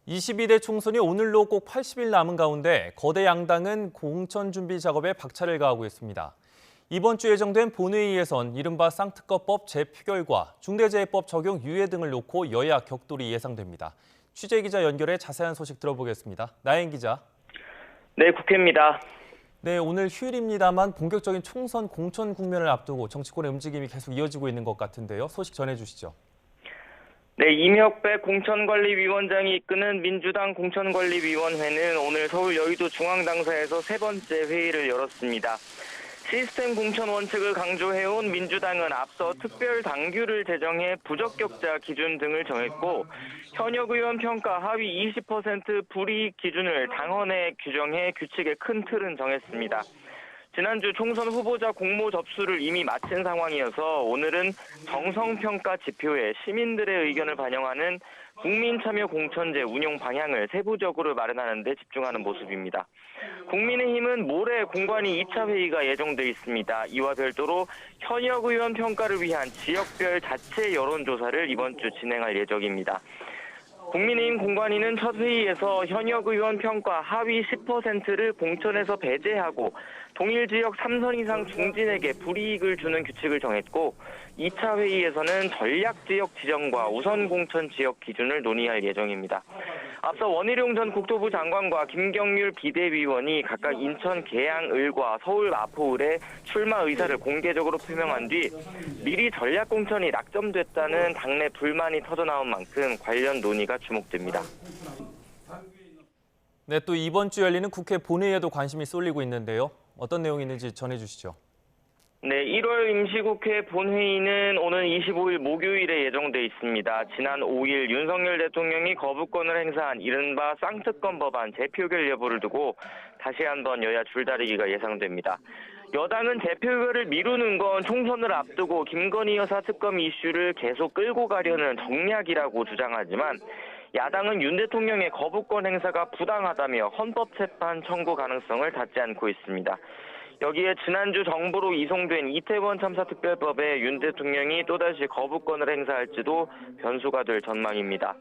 22대 총선이 오늘로 꼭 80일 남은 가운데 거대 양당은 공천 준비 작업에 박차를 가하고 있습니다. 이번 주 예정된 본회의에선 이른바 쌍특검법 재표결과 중대재해법 적용 유예 등을 놓고 여야 격돌이 예상됩니다. 취재 기자 연결해 자세한 소식 들어보겠습니다. 나연 기자. 네, 국회입니다. 네, 오늘 휴일입니다만 본격적인 총선 공천 국면을 앞두고 정치권의 움직임이 계속 이어지고 있는 것 같은데요. 소식 전해주시죠. 네, 이명박 공천관리위원장이 이끄는 민주당 공천관리위원회는 오늘 서울 여의도 중앙당사에서 세 번째 회의를 열었습니다. 시스템 공천 원칙을 강조해온 민주당은 앞서 특별 당규를 제정해 부적격자 기준 등을 정했고 현역 의원 평가 하위 20% 불이익 기준을 당헌에 규정해 규칙의 큰 틀은 정했습니다. 지난주 총선 후보자 공모 접수를 이미 마친 상황이어서 오늘은 정성평가 지표에 시민들의 의견을 반영하는 국민참여공천제 운용 방향을 세부적으로 마련하는 데 집중하는 모습입니다. 국민의힘은 모레 공관위 2차 회의가 예정돼 있습니다. 이와 별도로 현역 의원 평가를 위한 지역별 자체 여론조사를 이번 주 진행할 예정입니다. 국민의힘 공관위는 첫 회의에서 현역 의원 평가 하위 10%를 공천에서 배제하고 동일 지역 3선 이상 중진에게 불이익을 주는 규칙을 정했고 2차 회의에서는 전략 지역 지정과 우선 공천 지역 기준을 논의할 예정입니다. 앞서 원희룡 전 국토부 장관과 김경률 비대위원이 각각 인천 계양을과 서울 마포을에 출마 의사를 공개적으로 표명한 뒤 미리 전략 공천이 낙점됐다는 당내 불만이 터져나온 만큼 관련 논의가 주목됩니다. 네, 또 이번 주 열리는 국회 본회의에도 관심이 쏠리고 있는데요. 어떤 내용이 있는지 전해주시죠. 네, 1월 임시국회 본회의는 오는 25일 목요일에 예정돼 있습니다. 지난 5일 윤석열 대통령이 거부권을 행사한 이른바 쌍특검 법안 재표결 여부를 두고 다시 한번 여야 줄다리기가 예상됩니다. 여당은 재표결을 미루는 건 총선을 앞두고 김건희 여사 특검 이슈를 계속 끌고 가려는 정략이라고 주장하지만 야당은 윤 대통령의 거부권 행사가 부당하다며 헌법재판 청구 가능성을 닫지 않고 있습니다. 여기에 지난주 정부로 이송된 이태원 참사 특별법에 윤 대통령이 또다시 거부권을 행사할지도 변수가 될 전망입니다.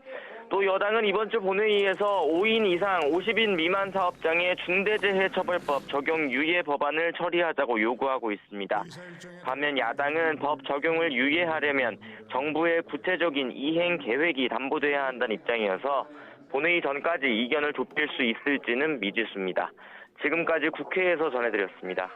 또 여당은 이번 주 본회의에서 5인 이상 50인 미만 사업장의 중대재해처벌법 적용 유예 법안을 처리하자고 요구하고 있습니다. 반면 야당은 법 적용을 유예하려면 정부의 구체적인 이행 계획이 담보돼야 한다는 입장이어서 본회의 전까지 이견을 좁힐 수 있을지는 미지수입니다. 지금까지 국회에서 전해드렸습니다.